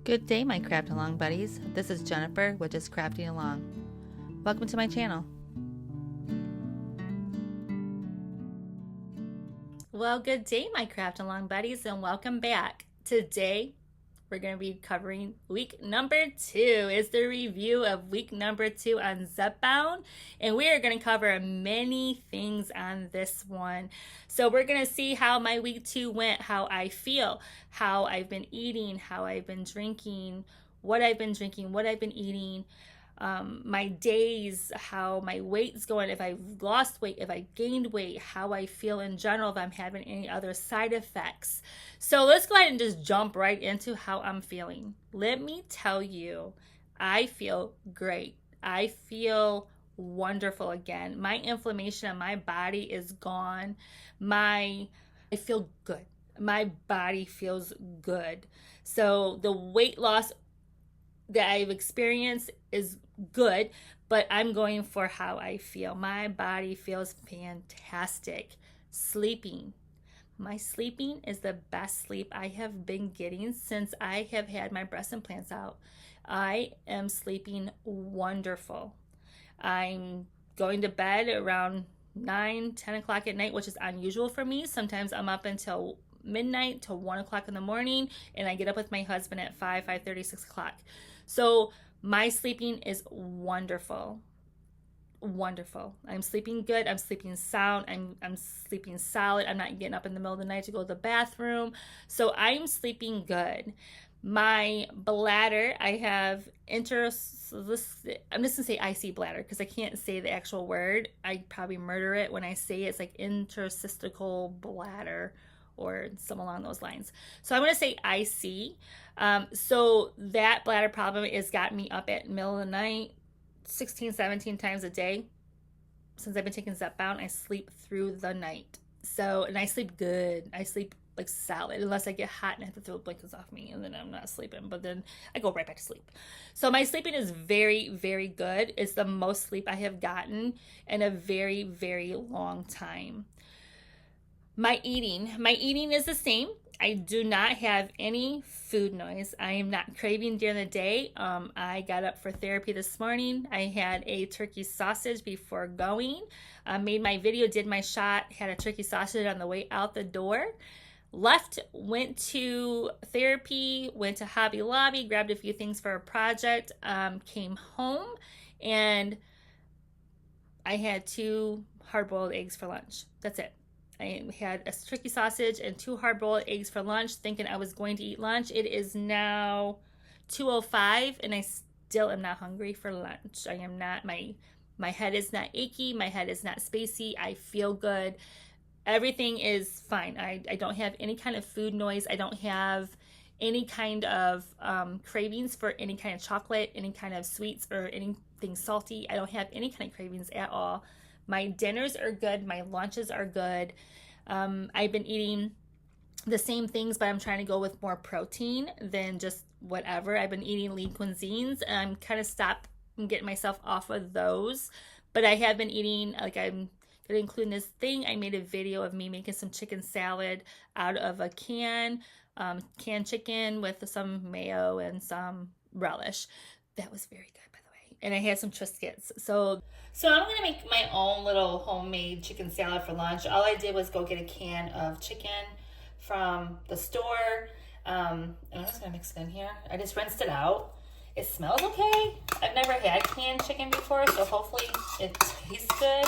Good day, my craft along buddies. This is Jennifer with Just Crafting Along. Welcome to my channel. Well, good day, my craft along buddies, and welcome back. Today, we're going to be covering week number 2. It's the review of week number 2 on Zepbound, and we are going to cover many things on this one. So we're going to see how my week 2 went, how I feel, how I've been eating, how I've been drinking, what I've been drinking, what I've been eating, my days, how my weight's going, if I've lost weight, if I gained weight, how I feel in general, if I'm having any other side effects. So let's go ahead and just jump right into how I'm feeling. Let me tell you, I feel great. I feel wonderful again. My inflammation in my body is gone. I feel good. My body feels good. So the weight loss that I've experienced is good, but I'm going for how I feel. My body feels fantastic. Sleeping. My sleeping is the best sleep I have been getting since I have had my breast implants out. I am sleeping wonderful. I'm going to bed around 9, 10 o'clock at night, which is unusual for me. Sometimes I'm up until midnight to 1 o'clock in the morning, and I get up with my husband at 5:30, 6 o'clock. So my sleeping is wonderful. Wonderful. I'm sleeping good. I'm sleeping sound. I'm sleeping solid. I'm not getting up in the middle of the night to go to the bathroom. So I'm sleeping good. My bladder, I have I'm just gonna say IC bladder because I can't say the actual word. I probably murder it when I say it. It's like interstitial bladder or something along those lines. So I'm going to say IC. So that bladder problem has got me up at middle of the night 16, 17 times a day. Since I've been taking Zepbound, I sleep through the night. So, and I sleep good. I sleep like solid, unless I get hot and I have to throw the blankets off me, and then I'm not sleeping, but then I go right back to sleep. So my sleeping is very, very good. It's the most sleep I have gotten in a very, very long time. My eating is the same. I do not have any food noise. I am not craving during the day. I got up for therapy this morning. I had a turkey sausage before going. Made my video, did my shot, had a turkey sausage on the way out the door. Left, went to therapy, went to Hobby Lobby, grabbed a few things for a project, came home, and I had 2 hard-boiled eggs for lunch. That's it. I had a turkey sausage and 2 hard-boiled eggs for lunch, thinking I was going to eat lunch. It is now 2:05, and I still am not hungry for lunch. I am not, my head is not achy. My head is not spacey. I feel good. Everything is fine. I don't have any kind of food noise. I don't have any kind of cravings for any kind of chocolate, any kind of sweets, or anything salty. I don't have any kind of cravings at all. My dinners are good. My lunches are good. I've been eating the same things, but I'm trying to go with more protein than just whatever. I've been eating lean cuisines, and I'm kind of stopped and getting myself off of those. But I have been eating, like I'm going to include in this thing, I made a video of me making some chicken salad out of a canned chicken with some mayo and some relish. That was very good, by the way. And I had some Triscuits. So I'm going to make my own little homemade chicken salad for lunch. All I did was go get a can of chicken from the store. And I'm just going to mix it in here. I just rinsed it out. It smells okay. I've never had canned chicken before, so hopefully it tastes good.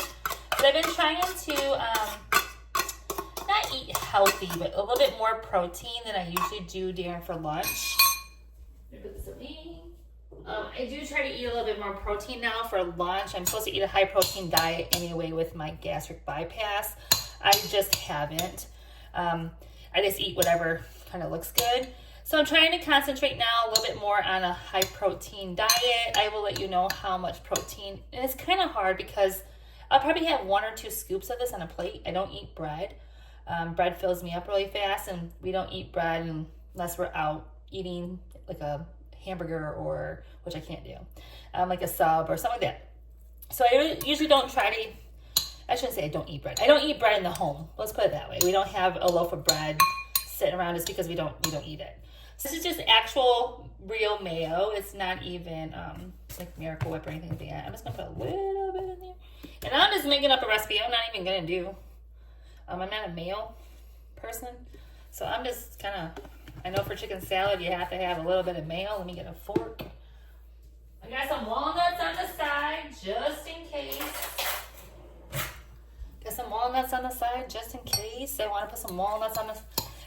But I've been trying to not eat healthy, but a little bit more protein than I usually do during for lunch. Put this away. I do try to eat a little bit more protein now for lunch. I'm supposed to eat a high protein diet anyway with my gastric bypass. I just haven't. I just eat whatever kind of looks good. So I'm trying to concentrate now a little bit more on a high protein diet. I will let you know how much protein. And it's kind of hard because I'll probably have 1 or 2 scoops of this on a plate. I don't eat bread. Bread fills me up really fast, and we don't eat bread unless we're out eating like a hamburger, or which I can't do, like a sub or something like that. So I usually don't try to, I shouldn't say I don't eat bread. I don't eat bread in the home. Let's put it that way. We don't have a loaf of bread sitting around just because we don't eat it. So this is just actual real mayo. It's not even like Miracle Whip or anything like that. I'm just gonna put a little bit in there. And I'm just making up a recipe. I'm not even gonna do, I'm not a mayo person. So I'm just kind of, I know for chicken salad you have to have a little bit of mayo. Let me get a fork. I got some walnuts on the side just in case. Got some walnuts on the side just in case. I want to put some walnuts on the,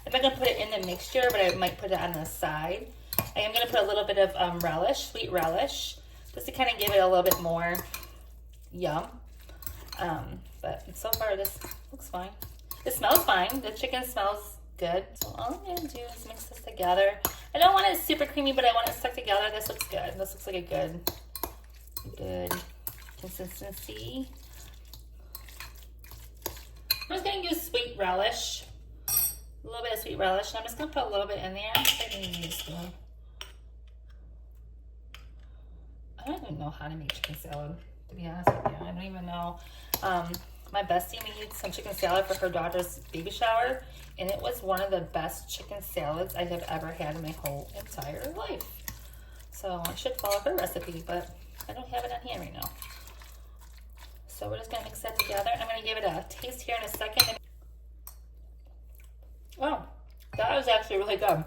I'm not going to put it in the mixture, but I might put it on the side. I am going to put a little bit of relish, sweet relish, just to kind of give it a little bit more yum. But so far this looks fine. It smells fine. The chicken smells good. So all I'm going to do is mix this together. I don't want it super creamy, but I want it stuck together. This looks good. This looks like a good consistency. I'm just going to use sweet relish. A little bit of sweet relish. And I'm just going to put a little bit in there. I don't even know how to make chicken salad, to be honest with you. I don't even know. My bestie made some chicken salad for her daughter's baby shower, and it was one of the best chicken salads I have ever had in my whole entire life. So I should follow her recipe, but I don't have it on hand right now. So we're just gonna mix that together. I'm gonna give it a taste here in a second. Oh, that was actually really good.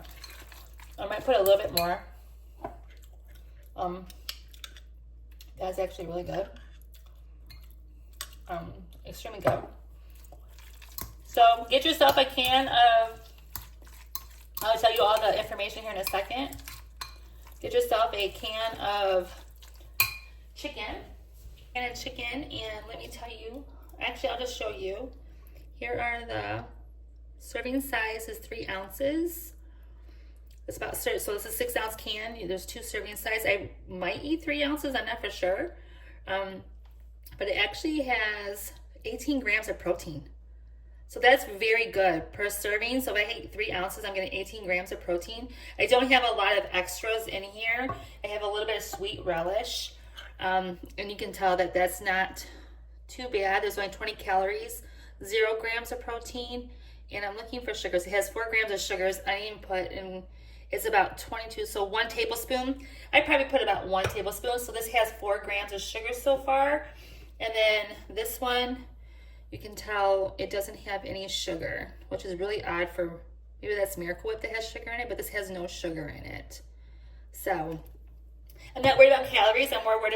I might put a little bit more. That's actually really good. Extremely good. So get yourself a can of, I'll tell you all the information here in a second. Get yourself a can of chicken. And let me tell you, actually I'll just show you. Here are the serving size is 3 ounces. It's about, so it's a 6 ounce can. There's 2 serving size. I might eat 3 ounces, I'm not for sure. But it actually has 18 grams of protein. So that's very good per serving. So if I eat 3 ounces, I'm getting 18 grams of protein. I don't have a lot of extras in here. I have a little bit of sweet relish. And you can tell that that's not too bad. There's only 20 calories, 0 grams of protein. And I'm looking for sugars. It has 4 grams of sugars. I didn't put in, it's about 22. So 1 tablespoon. I probably put about 1 tablespoon. So this has 4 grams of sugar so far. And then this one, you can tell it doesn't have any sugar, which is really odd for, maybe that's Miracle Whip that has sugar in it, but this has no sugar in it. So I'm not worried about calories. I'm more worried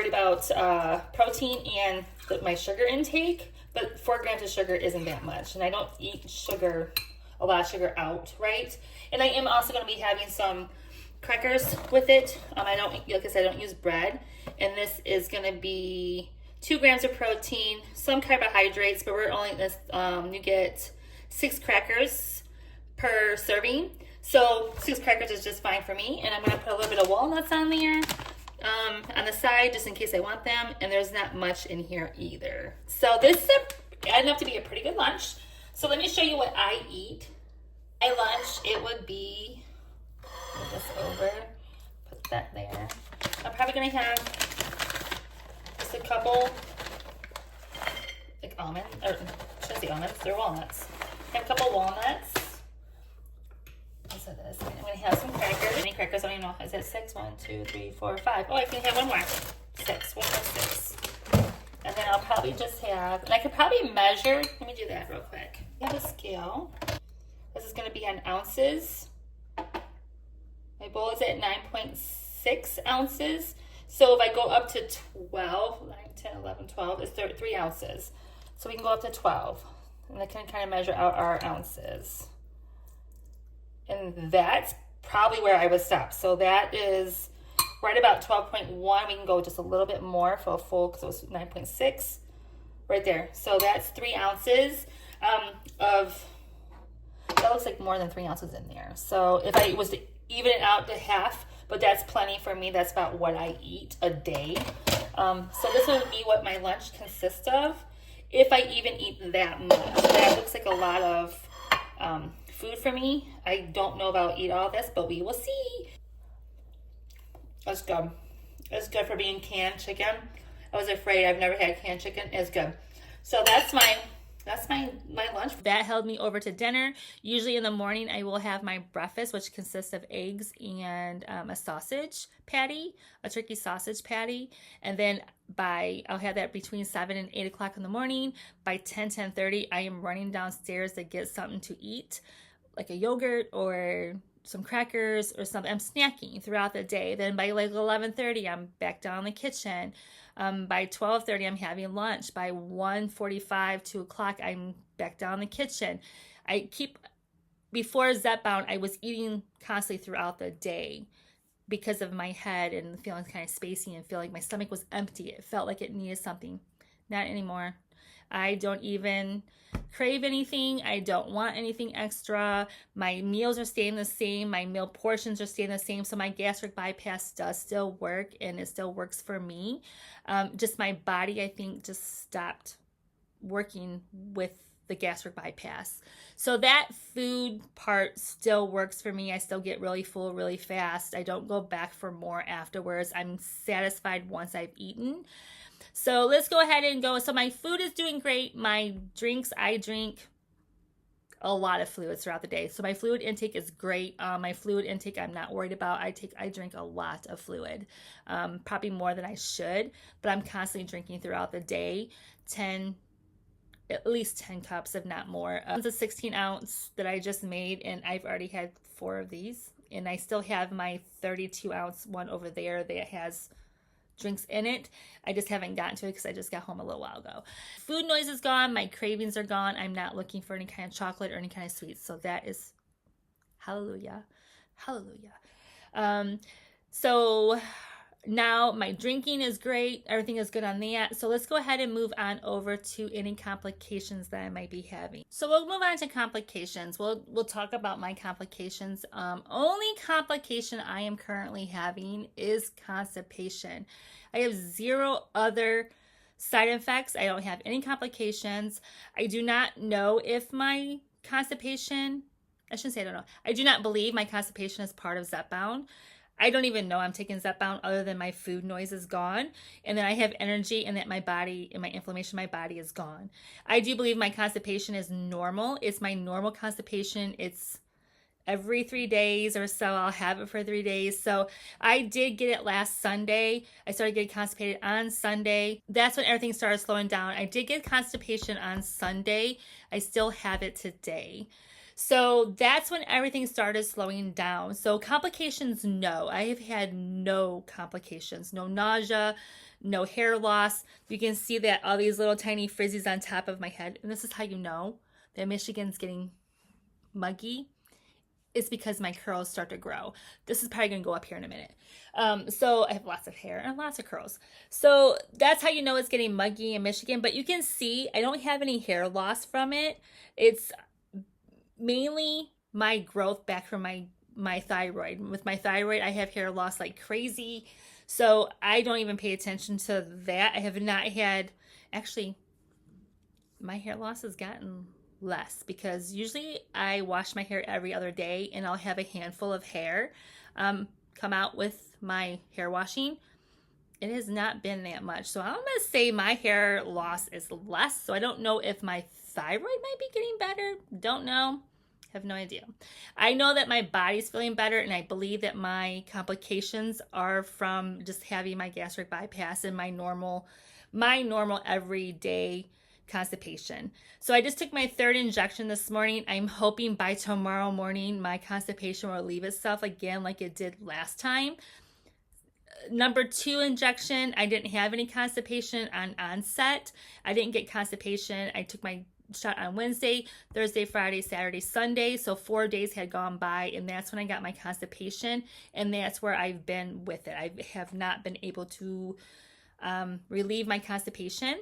about protein and my sugar intake. But 4 grams of sugar isn't that much, and I don't eat sugar, a lot of sugar outright. And I am also going to be having some crackers with it. I don't, like I said, I don't use bread. And this is going to be 2 grams of protein, some carbohydrates, but we're only this. You get 6 crackers per serving. So 6 crackers is just fine for me. And I'm going to put a little bit of walnuts on there on the side, just in case I want them. And there's not much in here either. So this is enough to be a pretty good lunch. So let me show you what I eat. My lunch, it would be, put this over, put that there. I'm probably gonna have just a couple, like almonds, or shouldn't say almonds, they're walnuts. I have a couple walnuts. So this, I'm gonna have some crackers. Any crackers? I don't even know. Is it 6? 1, 2, 3, 4, 5. Oh, I can have one more. 6. 1 more 6. And then I'll probably just have, and I could probably measure. Let me do that real quick. I have a scale. This is gonna be in ounces. My bowl is at 9.6 ounces. So if I go up to 12, 9, 10, 11, 12, it's 3 ounces. So we can go up to 12. And I can kind of measure out our ounces. And that's probably where I would stop. So that is right about 12.1. We can go just a little bit more for a full, because it was 9.6 right there. So that's 3 ounces of, that looks like more than 3 ounces in there. So if I was to even it out to half, but that's plenty for me. That's about what I eat a day. So this would be what my lunch consists of, if I even eat that much. That looks like a lot of food for me. I don't know if I'll eat all this, but we will see. That's good. It's good for being canned chicken. I was afraid. I've never had canned chicken. It's good. So that's my That's my lunch. That held me over to dinner. Usually in the morning, I will have my breakfast, which consists of eggs and a sausage patty, a turkey sausage patty. And then I'll have that between 7 and 8 o'clock in the morning. By 10:30, I am running downstairs to get something to eat, like a yogurt or some crackers or something. I'm snacking throughout the day. Then by like 11:30, I'm back down in the kitchen. By 12:30, I'm having lunch. By 1:45, 2 o'clock, I'm back down in the kitchen. Before Zepbound, I was eating constantly throughout the day because of my head and feeling kind of spacey and feeling like my stomach was empty. It felt like it needed something. Not anymore. I don't even crave anything. I don't want anything extra. My meals are staying the same. My meal portions are staying the same. So my gastric bypass does still work, and it still works for me. Just my body, I think, just stopped working with the gastric bypass. So that food part still works for me. I still get really full really fast. I don't go back for more afterwards. I'm satisfied once I've eaten. So let's go ahead and go. So my food is doing great. My drinks, I drink a lot of fluids throughout the day. So my fluid intake is great. My fluid intake, I'm not worried about. I drink a lot of fluid, probably more than I should, but I'm constantly drinking throughout the day, at least 10 cups, if not more. It's a 16 ounce that I just made, and I've already had 4 of these, and I still have my 32 ounce one over there that has drinks in it. I just haven't gotten to it because I just got home a little while ago. Food noise is gone. My cravings are gone. I'm not looking for any kind of chocolate or any kind of sweets. So that is hallelujah. Hallelujah. So now my drinking is great. Everything is good on that. So let's go ahead and move on over to any complications that I might be having. So we'll move on to complications. We'll talk about my complications. Only complication I am currently having is constipation. I have 0 other side effects. I don't have any complications. I do not know if my constipation, I shouldn't say I don't know. I do not believe my constipation is part of Zepbound. I don't even know I'm taking Zepbound other than my food noise is gone, and then I have energy, and that my body and my inflammation in my body is gone. I do believe my constipation is normal. It's my normal constipation. It's every 3 days or so. I'll have it for 3 days. So I did get it last Sunday. I started getting constipated on Sunday. That's when everything started slowing down. I did get constipation on Sunday. I still have it today. So that's when everything started slowing down. So complications, no. I have had no complications. No nausea, no hair loss. You can see that all these little tiny frizzies on top of my head. And this is how you know that Michigan's getting muggy. It's because my curls start to grow. This is probably going to go up here in a minute. So I have lots of hair and lots of curls. So that's how you know it's getting muggy in Michigan. But you can see I don't have any hair loss from it. It's mainly my growth back from my thyroid. With my thyroid, I have hair loss like crazy. So I don't even pay attention to that. I have not had, actually, my hair loss has gotten less because usually I wash my hair every other day, and I'll have a handful of hair come out with my hair washing. It has not been that much. So I'm going to say my hair loss is less. So I don't know if my thyroid might be getting better. Don't know. Have no idea. I know that my body's feeling better, and I believe that my complications are from just having my gastric bypass and my normal everyday constipation. So I just took my 3rd injection this morning. I'm hoping by tomorrow morning my constipation will relieve itself again like it did last time. Number 2 injection, I didn't have any constipation on onset. I didn't get constipation. I took my shot on Wednesday, Thursday, Friday, Saturday, Sunday. So 4 days had gone by, and that's when I got my constipation, and that's where I've been with it. I have not been able to relieve my constipation.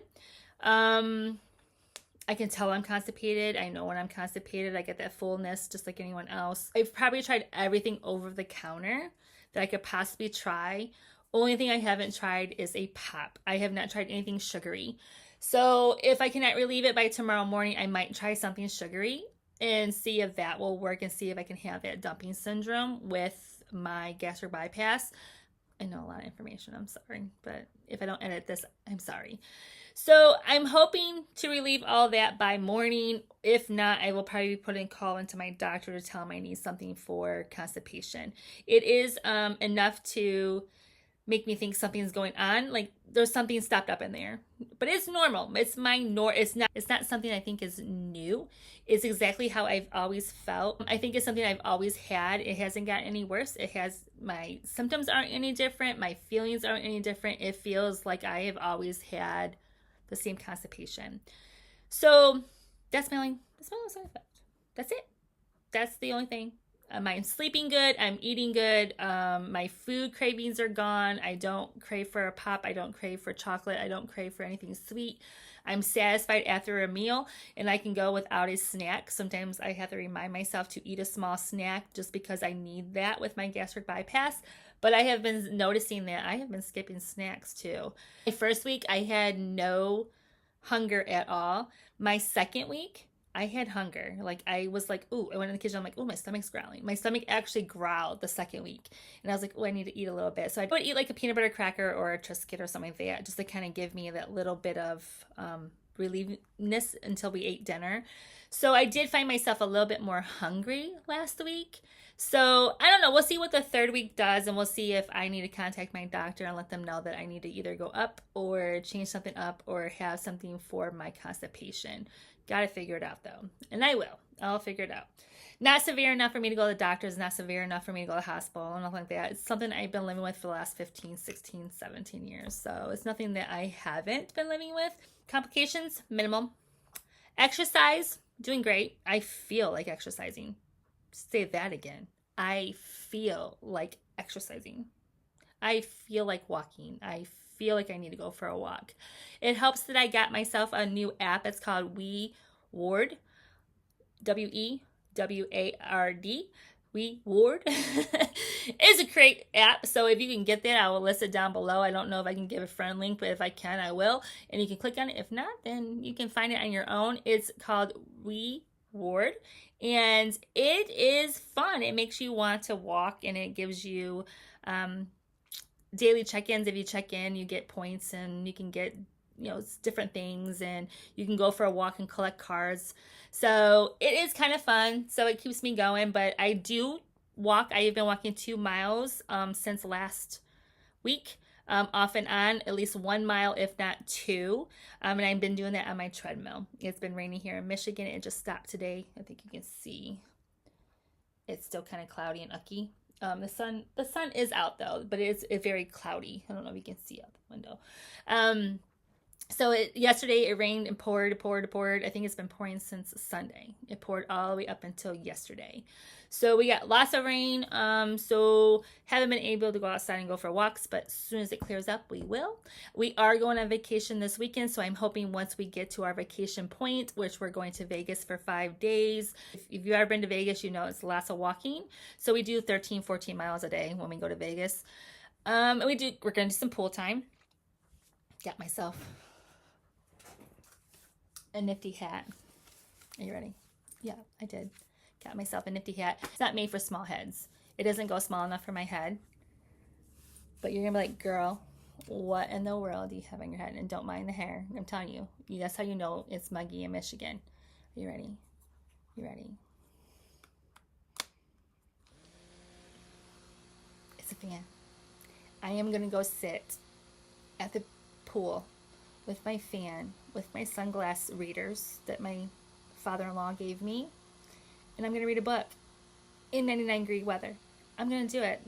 I can tell I'm constipated. I know when I'm constipated. I get that fullness just like anyone else. I've probably tried everything over the counter that I could possibly try. Only thing I haven't tried is a pop. I have not tried anything sugary. So if I cannot relieve it by tomorrow morning, I might try something sugary and see if that will work, and see if I can have that dumping syndrome with my gastric bypass. I know a lot of information, I'm sorry, but if I don't edit this, I'm sorry. So I'm hoping to relieve all that by morning. If not, I will probably be putting a call into my doctor to tell him I need something for constipation. It is enough to make me think something's going on, like there's something stopped up in there, but it's normal. It's it's not something I think is new. It's exactly how I've always felt. I think it's something I've always had. It hasn't gotten any worse. My symptoms aren't any different, my feelings aren't any different. It feels like I have always had the same constipation. So that's my only side effect. That's it. That's the only thing. I'm sleeping good. I'm eating good. My food cravings are gone. I don't crave for a pop. I don't crave for chocolate. I don't crave for anything sweet. I'm satisfied after a meal, and I can go without a snack. Sometimes I have to remind myself to eat a small snack just because I need that with my gastric bypass. But I have been noticing that I have been skipping snacks too. My first week, I had no hunger at all. My second week, I had hunger. Like I was like, ooh, I went in the kitchen. I'm like, ooh, my stomach's growling. My stomach actually growled the second week. And I was like, oh, I need to eat a little bit. So I would eat like a peanut butter cracker or a Triscuit or something like that, just to kind of give me that little bit of relievedness until we ate dinner. So I did find myself a little bit more hungry last week. So I don't know. We'll see what the third week does, and we'll see if I need to contact my doctor and let them know that I need to either go up or change something up or have something for my constipation. Got to figure it out though. And I will. I'll figure it out. Not severe enough for me to go to the doctors, not severe enough for me to go to the hospital, and nothing like that. It's something I've been living with for the last 15, 16, 17 years. So it's nothing that I haven't been living with. Complications, minimal. Exercise, doing great. I feel like exercising. Say that again. I feel like exercising. I feel like walking. I feel like I need to go for a walk. It helps that I got myself a new app. It's called WeWard, WeWard. WeWard is a great app. So if you can get that, I will list it down below. I don't know if I can give a friend link, but if I can, I will. And you can click on it. If not, then you can find it on your own. It's called WeWard, and it is fun. It makes you want to walk, and it gives you daily check-ins. If you check in, you get points, and you can get different things, and you can go for a walk and collect cards. So it is kind of fun. So it keeps me going. But I do walk. I have been walking 2 miles since last week, off and on, at least 1 mile, if not 2. And I've been doing that on my treadmill. It's been raining here in Michigan. It just stopped today. I think you can see it's still kind of cloudy and ucky. The sun is out though, but it's very cloudy. I don't know if you can see out the window. So yesterday it rained and poured. I think it's been pouring since Sunday. It poured all the way up until yesterday. So we got lots of rain. So haven't been able to go outside and go for walks, but as soon as it clears up, we will. We are going on vacation this weekend, so I'm hoping once we get to our vacation point, which we're going to Vegas for 5 days. If you've ever been to Vegas, you know it's lots of walking. So we do 13, 14 miles a day when we go to Vegas. And we're going to do some pool time. Got myself a nifty hat. Are you ready? Yeah, I did. Got myself a nifty hat. It's not made for small heads. It doesn't go small enough for my head. But you're going to be like, girl, what in the world do you have on your head? And don't mind the hair. I'm telling you. That's how you know it's muggy in Michigan. Are you ready? You ready? It's a fan. I am going to go sit at the pool with my fan, with my sunglass readers that my father-in-law gave me, and I'm going to read a book in 99-degree weather. I'm going to do it.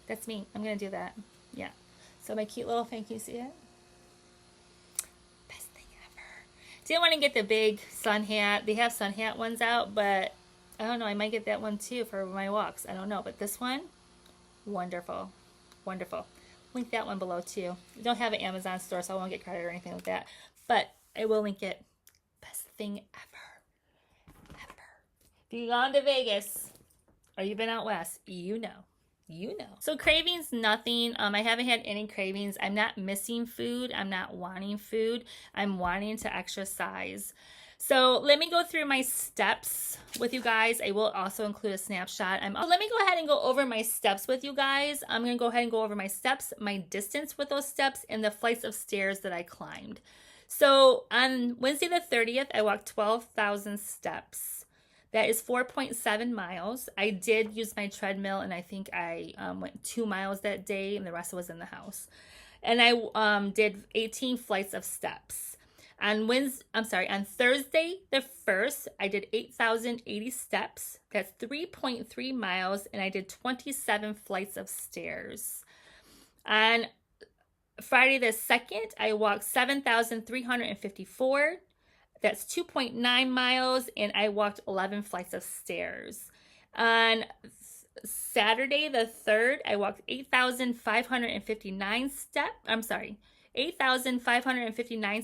That's me. I'm going to do that. Yeah. So my cute little fan, can you see it? Best thing ever. Didn't want to get the big sun hat. They have sun hat ones out, but I don't know. I might get that one too for my walks. I don't know. But this one, wonderful. Wonderful. Link that one below too. I don't have an Amazon store, so I won't get credit or anything like that. But I will link it. Best thing ever. Ever. If you've gone to Vegas or you've been out west, you know. You know. So cravings, nothing. I haven't had any cravings. I'm not missing food. I'm not wanting food. I'm wanting to exercise. So let me go through my steps with you guys. I will also include a snapshot. Let me go ahead and go over my steps with you guys. I'm going to go ahead and go over my steps, my distance with those steps, and the flights of stairs that I climbed. So on Wednesday the 30th, I walked 12,000 steps. That is 4.7 miles. I did use my treadmill, and I think I went 2 miles that day, and the rest was in the house. And I did 18 flights of steps. On Thursday the 1st, I did 8,080 steps. That's 3.3 miles, and I did 27 flights of stairs. On Friday the 2nd, I walked 7,354. That's 2.9 miles, and I walked 11 flights of stairs. On Saturday the 3rd, I walked 8,559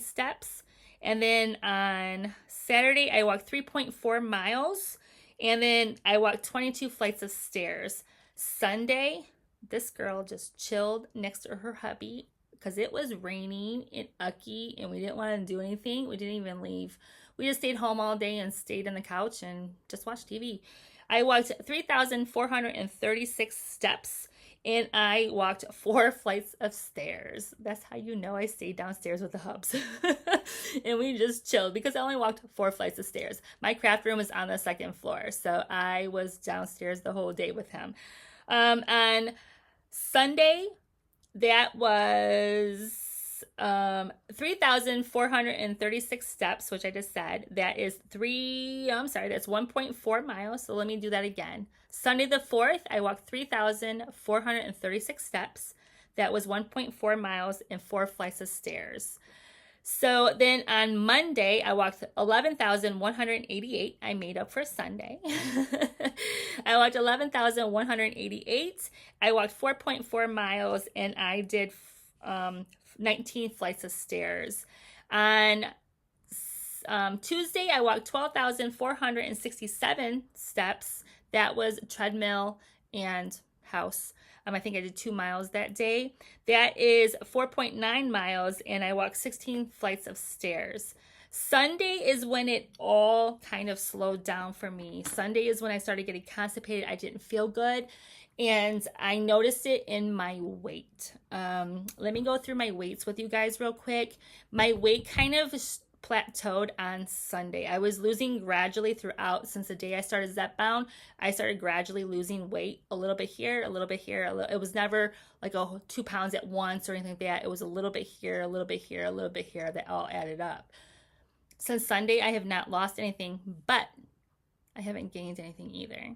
steps. And then on Saturday, I walked 3.4 miles. And then I walked 22 flights of stairs. Sunday, this girl just chilled next to her hubby because it was raining in Ucky and we didn't want to do anything. We didn't even leave. We just stayed home all day and stayed on the couch and just watched TV. I walked 3,436 steps. And I walked 4 flights of stairs. That's how you know I stayed downstairs with the hubs. And we just chilled because I only walked 4 flights of stairs. My craft room is on the 2nd floor. So I was downstairs the whole day with him. On Sunday, that was 3,436 steps, which I just said. That is that's 1.4 miles. So let me do that again. Sunday the 4th, I walked 3,436 steps. That was 1.4 miles and 4 flights of stairs. So then on Monday, I walked 11,188. I made up for Sunday. I walked 11,188. I walked 4.4 miles, and I did 19 flights of stairs. On Tuesday, I walked 12,467 steps. That was treadmill and house. I think I did 2 miles that day. That is 4.9 miles, and I walked 16 flights of stairs. Sunday is when it all kind of slowed down for me. Sunday is when I started getting constipated. I didn't feel good, and I noticed it in my weight. Let me go through my weights with you guys real quick. My weight kind of plateaued on Sunday. I was losing gradually throughout. Since the day I started Zepbound, I started gradually losing weight, a little bit here, a little bit here. It was never like 2 pounds at once or anything like that. It was a little bit here, a little bit here, a little bit here, that all added up. Since Sunday, I have not lost anything, but I haven't gained anything either.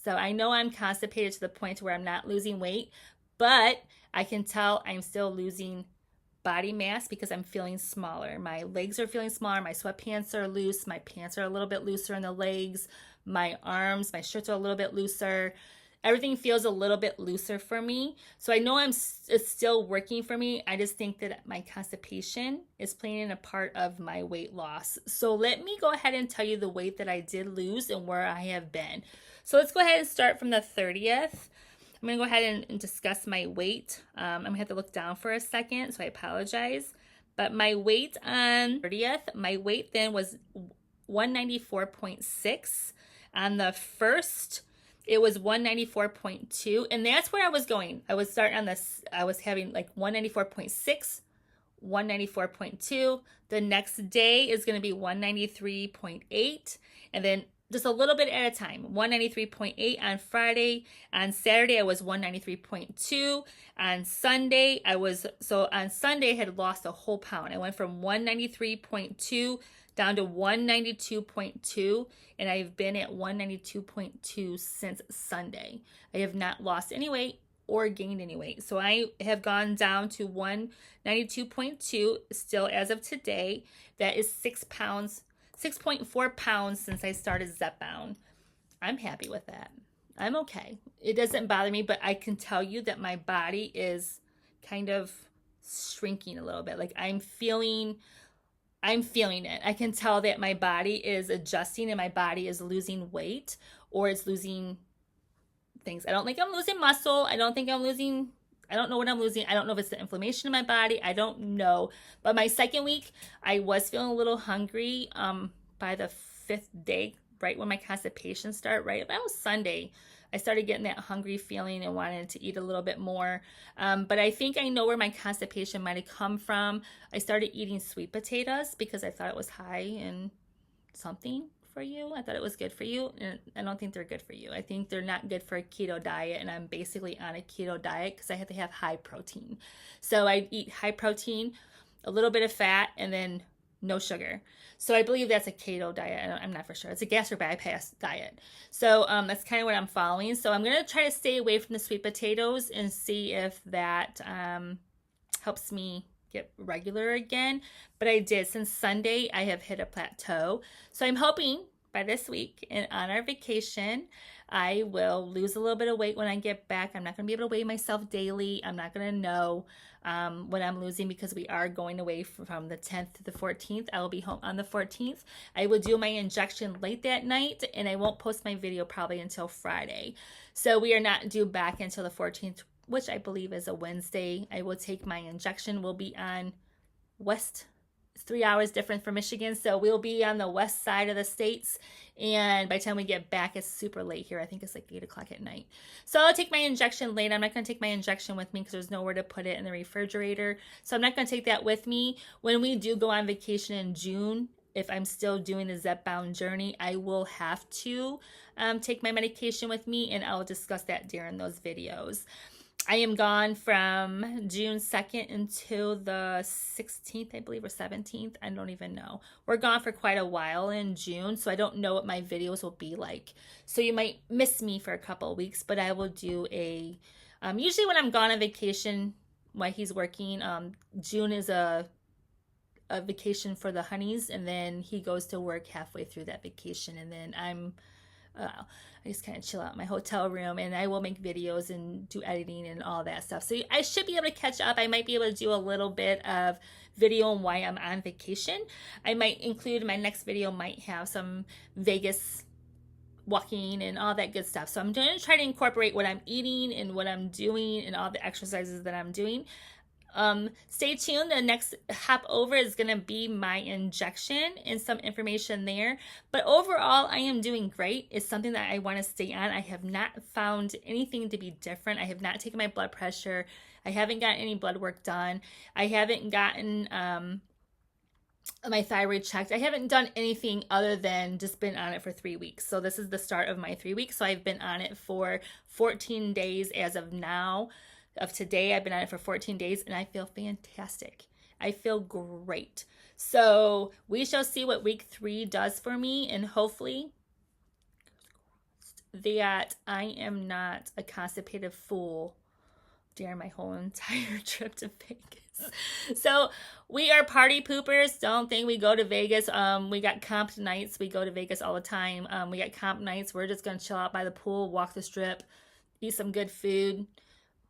So I know I'm constipated to the point where I'm not losing weight, but I can tell I'm still losing body mass because I'm feeling smaller. My legs are feeling smaller. My sweatpants are loose. My pants are a little bit looser in the legs. My arms, my shirts are a little bit looser. Everything feels a little bit looser for me. So I know it's still working for me. I just think that my constipation is playing a part of my weight loss. So let me go ahead and tell you the weight that I did lose and where I have been. So let's go ahead and start from the 30th. I'm going to go ahead and discuss my weight. I'm going to have to look down for a second, so I apologize. But my weight on 30th, my weight then was 194.6. On the 1st, it was 194.2. And that's where I was going. I was starting on this, I was having like 194.6, 194.2. The next day is going to be 193.8. And then just a little bit at a time. 193.8 on Friday. On Saturday, I was 193.2. On Sunday, on Sunday, I had lost a whole pound. I went from 193.2 down to 192.2, and I've been at 192.2 since Sunday. I have not lost any weight or gained any weight. So I have gone down to 192.2 still as of today. That is 6.4 pounds since I started Zepbound. I'm happy with that. I'm okay. It doesn't bother me, but I can tell you that my body is kind of shrinking a little bit. Like I'm feeling it. I can tell that my body is adjusting and my body is losing weight or it's losing things. I don't think I'm losing muscle. I don't know what I'm losing. I don't know if it's the inflammation in my body. I don't know. But my second week, I was feeling a little hungry. by the 5th day, right when my constipation started, right about Sunday, I started getting that hungry feeling and wanted to eat a little bit more. But I think I know where my constipation might have come from. I started eating sweet potatoes because I thought it was high in something for you. I thought it was good for you, and I don't think they're good for you. I think they're not good for a keto diet, and I'm basically on a keto diet because I have to have high protein. So I eat high protein, a little bit of fat, and then no sugar. So I believe that's a keto diet. I'm not for sure. It's a gastric bypass diet. So that's kind of what I'm following. So I'm going to try to stay away from the sweet potatoes and see if that helps me get regular again. But I did. Since Sunday, I have hit a plateau. So I'm hoping by this week and on our vacation, I will lose a little bit of weight when I get back. I'm not going to be able to weigh myself daily. I'm not going to know what I'm losing because we are going away from the 10th to the 14th. I will be home on the 14th. I will do my injection late that night, and I won't post my video probably until Friday. So we are not due back until the 14th, which I believe is a Wednesday. I will take my injection. We'll be on west, 3 hours different from Michigan, so we'll be on the west side of the states, and by the time we get back, it's super late here. I think it's like 8 o'clock at night. So I'll take my injection late. I'm not going to take my injection with me because there's nowhere to put it in the refrigerator, so I'm not going to take that with me. When we do go on vacation in June, if I'm still doing the Zepbound journey, I will have to take my medication with me, and I'll discuss that during those videos. I am gone from June 2nd until the 16th, I believe, or 17th. I don't even know. We're gone for quite a while in June, so I don't know what my videos will be like. So you might miss me for a couple of weeks, but I will do a, usually when I'm gone on vacation while he's working, June is a vacation for the honeys, and then he goes to work halfway through that vacation, and then I just kind of chill out in my hotel room, and I will make videos and do editing and all that stuff. So I should be able to catch up. I might be able to do a little bit of video on why I'm on vacation. I might include, my next video might have some Vegas walking and all that good stuff. So I'm going to try to incorporate what I'm eating and what I'm doing and all the exercises that I'm doing. Stay tuned. The next hop over is going to be my injection and some information there. But overall, I am doing great. It's something that I want to stay on. I have not found anything to be different. I have not taken my blood pressure. I haven't gotten any blood work done. I haven't gotten my thyroid checked. I haven't done anything other than just been on it for 3 weeks. So this is the start of my 3 weeks. So I've been on it for 14 days as of now. Of today, I've been on it for 14 days, and I feel fantastic. I feel great. So we shall see what week 3 does for me, and hopefully that I am not a constipated fool during my whole entire trip to Vegas. So we are party poopers. Don't think we go to Vegas. We got comp nights. We go to Vegas all the time. We got comp nights. We're just going to chill out by the pool, walk the strip, eat some good food,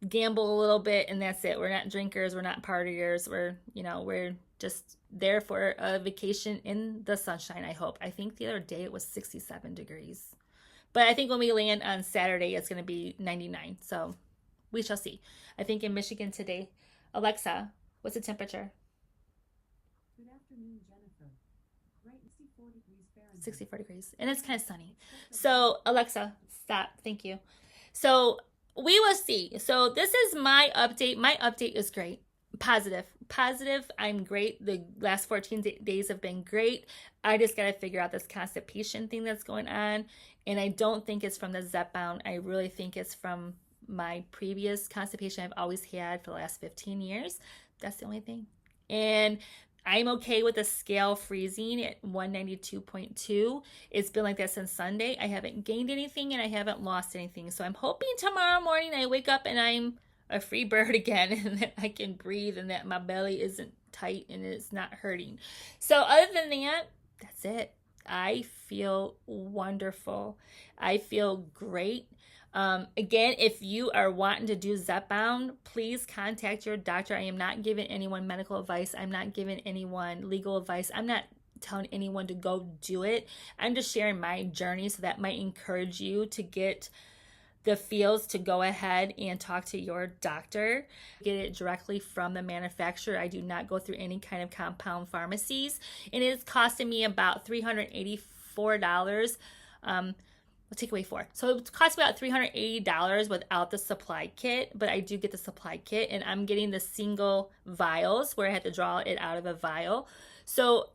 gamble a little bit, and that's it. We're not drinkers, we're not partiers, we're just there for a vacation in the sunshine. I think the other day it was 67 degrees, but I think when we land on Saturday it's going to be 99, so we shall see. I think in Michigan today, Alexa, what's the temperature? Good afternoon, Jennifer. Right, 64 degrees Fahrenheit. 64 degrees, and it's kind of sunny. So Alexa, stop. Thank you. So we will see. So this is my update. My update is great. Positive. I'm great. The last 14 days have been great. I just got to figure out this constipation thing that's going on. And I don't think it's from the Zepbound. I really think it's from my previous constipation I've always had for the last 15 years. That's the only thing. And I'm okay with the scale freezing at 192.2. It's been like that since Sunday. I haven't gained anything and I haven't lost anything. So I'm hoping tomorrow morning I wake up and I'm a free bird again and that I can breathe and that my belly isn't tight and it's not hurting. So other than that, that's it. I feel wonderful. I feel great. Again, if you are wanting to do Zepbound, please contact your doctor. I am not giving anyone medical advice. I'm not giving anyone legal advice. I'm not telling anyone to go do it. I'm just sharing my journey, so that might encourage you to get the feels to go ahead and talk to your doctor. Get it directly from the manufacturer. I do not go through any kind of compound pharmacies. And it is costing me about $384. We'll take away 4. So it costs me about $380 without the supply kit, but I do get the supply kit, and I'm getting the single vials where I have to draw it out of a vial. So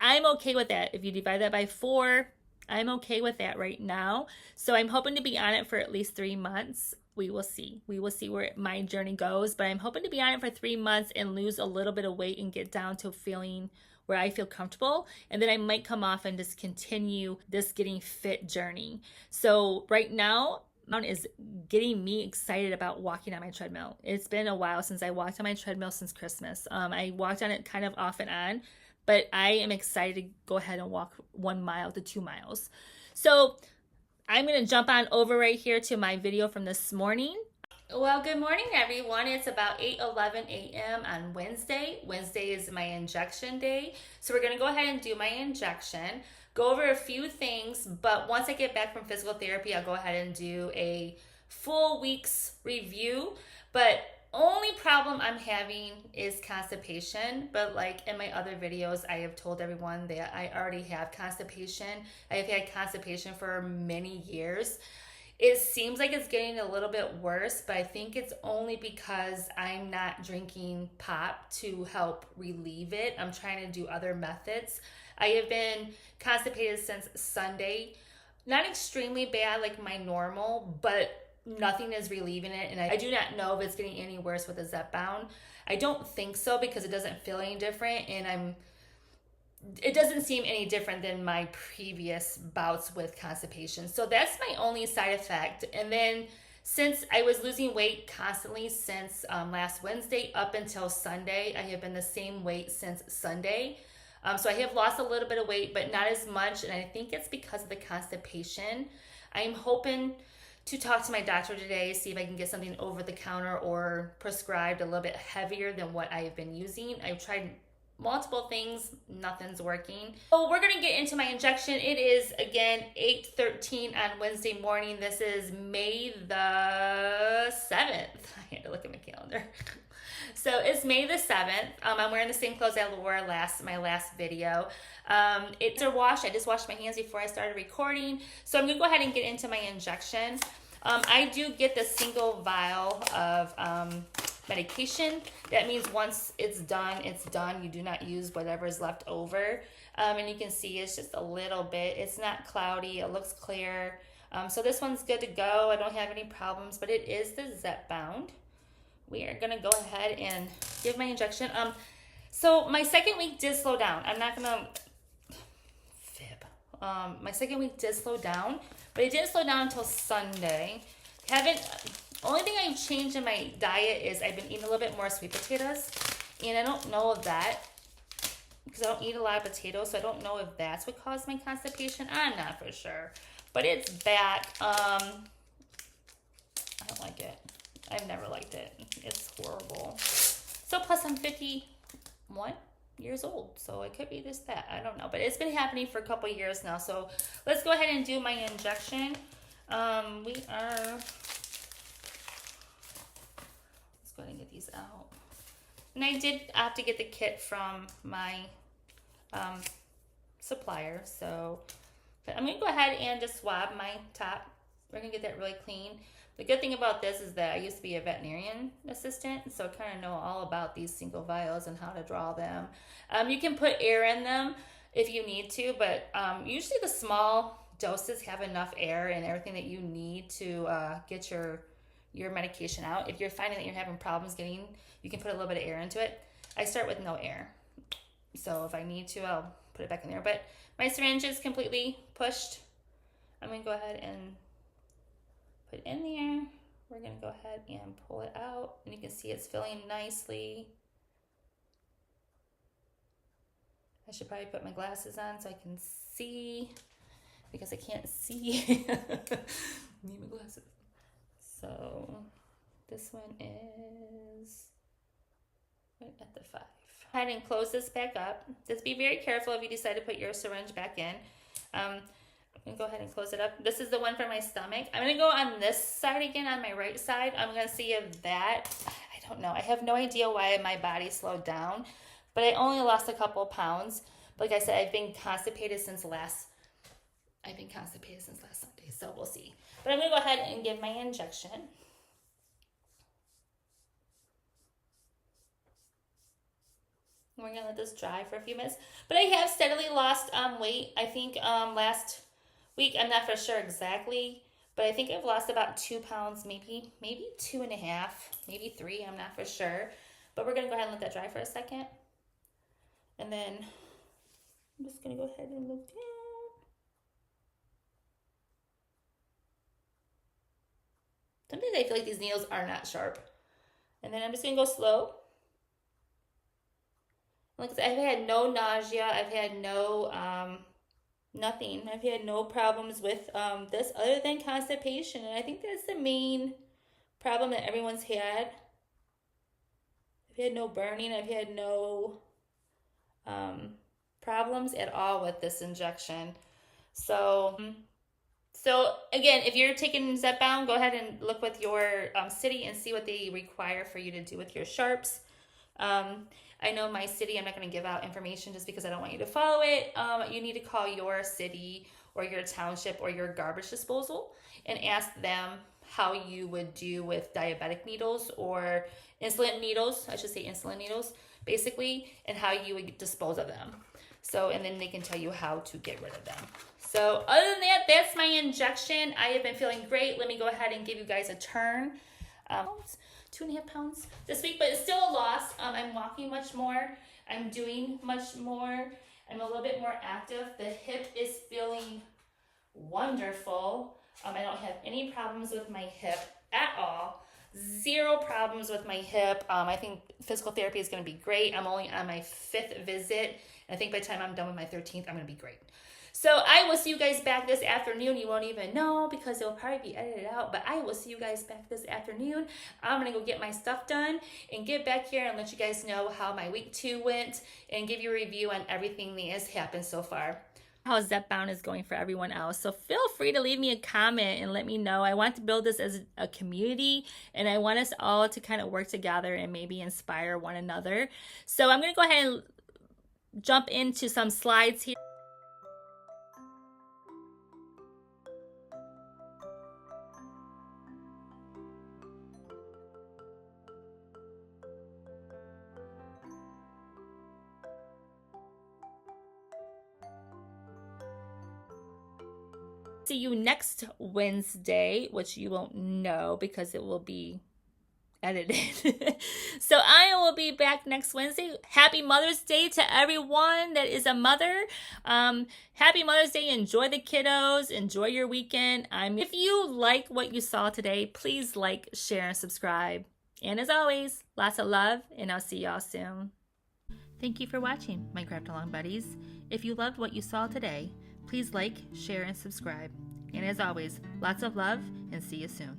I'm okay with that. If you divide that by 4, I'm okay with that right now. So I'm hoping to be on it for at least 3 months. We will see. We will see where my journey goes, but I'm hoping to be on it for 3 months and lose a little bit of weight and get down to feeling where I feel comfortable, and then I might come off and just continue this getting fit journey. So right now, is getting me excited about walking on my treadmill. It's been a while since I walked on my treadmill since Christmas. I walked on it kind of off and on, but I am excited to go ahead and walk 1 mile to 2 miles. So I'm going to jump on over right here to my video from this morning. Well, good morning, everyone. It's about 8:11 a.m. on Wednesday. Wednesday is my injection day. So we're going to go ahead and do my injection, go over a few things, but once I get back from physical therapy, I'll go ahead and do a full week's review. But only problem I'm having is constipation. But like in my other videos, I have told everyone that I already have constipation. I have had constipation for many years. It seems like it's getting a little bit worse, but I think it's only because I'm not drinking pop to help relieve it. I'm trying to do other methods. I have been constipated since Sunday. Not extremely bad like my normal, but nothing is relieving it. And I do not know if it's getting any worse with the Zepbound. I don't think so because it doesn't feel any different, and it doesn't seem any different than my previous bouts with constipation. So that's my only side effect. And then since I was losing weight constantly since last Wednesday up until Sunday, I have been the same weight since Sunday. So I have lost a little bit of weight, but not as much. And I think it's because of the constipation. I'm hoping to talk to my doctor today, see if I can get something over the counter or prescribed a little bit heavier than what I have been using. I've tried multiple things, nothing's working. So we're gonna get into my injection. It is again 8:13 on Wednesday morning. This is May the 7th. I had to look at my calendar. So it's May the 7th. I'm wearing the same clothes I wore my last video. It's a wash. I just washed my hands before I started recording. So I'm gonna go ahead and get into my injection. I do get the single vial of medication. That means once it's done, it's done. You do not use whatever is left over. And you can see it's just a little bit. It's not cloudy. It looks clear. So this one's good to go. I don't have any problems, but it is the Zepbound. We are going to go ahead and give my injection. So my second week did slow down. I'm not going to fib. My second week did slow down, but it didn't slow down until Sunday. Only thing I've changed in my diet is I've been eating a little bit more sweet potatoes, and I don't know if that, because I don't eat a lot of potatoes, so I don't know if that's what caused my constipation. I'm not for sure, but it's back. I don't like it. I've never liked it. It's horrible. So plus I'm 51 years old, so it could be this, that. I don't know, but it's been happening for a couple years now. So let's go ahead and do my injection. Go ahead and get these out. And I did have to get the kit from my supplier. So but I'm going to go ahead and just swab my top. We're going to get that really clean. The good thing about this is that I used to be a veterinarian assistant, so I kind of know all about these single vials and how to draw them. You can put air in them if you need to, but usually the small doses have enough air and everything that you need to get your medication out. If you're finding that you're having problems you can put a little bit of air into it. I start with no air. So if I need to, I'll put it back in there. But my syringe is completely pushed. I'm going to go ahead and put it in there. We're going to go ahead and pull it out. And you can see it's filling nicely. I should probably put my glasses on so I can see, because I can't see. Need my glasses. So this one is right at the 5. Go ahead and close this back up. Just be very careful if you decide to put your syringe back in. I'm gonna go ahead and close it up. This is the one for my stomach. I'm gonna go on this side again, on my right side. I'm gonna see if that, I don't know. I have no idea why my body slowed down, but I only lost a couple pounds. Like I said, I've been constipated since last Sunday, so we'll see. But I'm gonna go ahead and give my injection. We're gonna let this dry for a few minutes. But I have steadily lost weight. I think last week, I'm not for sure exactly, but I think I've lost about 2 pounds, maybe 2.5, maybe 3, I'm not for sure. But we're gonna go ahead and let that dry for a second. And then I'm just gonna go ahead and look down. Sometimes I feel like these needles are not sharp. And then I'm just gonna go slow. Like I said, I've had no nausea. I've had no nothing. I've had no problems with this other than constipation. And I think that's the main problem that everyone's had. I've had no burning. I've had no problems at all with this injection. So again, if you're taking Zepbound, go ahead and look with your city and see what they require for you to do with your sharps. I know my city, I'm not going to give out information just because I don't want you to follow it. You need to call your city or your township or your garbage disposal and ask them how you would do with diabetic needles or insulin needles, I should say insulin needles, basically, and how you would dispose of them. So, and then they can tell you how to get rid of them. So other than that, that's my injection. I have been feeling great. Let me go ahead and give you guys a turn. 2.5 pounds this week, but it's still a loss. I'm walking much more. I'm doing much more. I'm a little bit more active. The hip is feeling wonderful. I don't have any problems with my hip at all. 0 problems with my hip. I think physical therapy is going to be great. I'm only on my 5th visit. And I think by the time I'm done with my 13th, I'm going to be great. So I will see you guys back this afternoon. You won't even know because it'll probably be edited out, but I will see you guys back this afternoon. I'm going to go get my stuff done and get back here and let you guys know how my week 2 went and give you a review on everything that has happened so far. How Zepbound is going for everyone else. So feel free to leave me a comment and let me know. I want to build this as a community and I want us all to kind of work together and maybe inspire one another. So I'm going to go ahead and jump into some slides here. See you next Wednesday, which you won't know because it will be edited. So I will be back next Wednesday. Happy Mother's Day to everyone that is a mother. Happy Mother's Day. Enjoy the kiddos. Enjoy your weekend. If you like what you saw today, please like, share, and subscribe. And as always, lots of love, and I'll see y'all soon. Thank you for watching, my Craft Along buddies. If you loved what you saw today, please like, share, and subscribe. And as always, lots of love, and see you soon.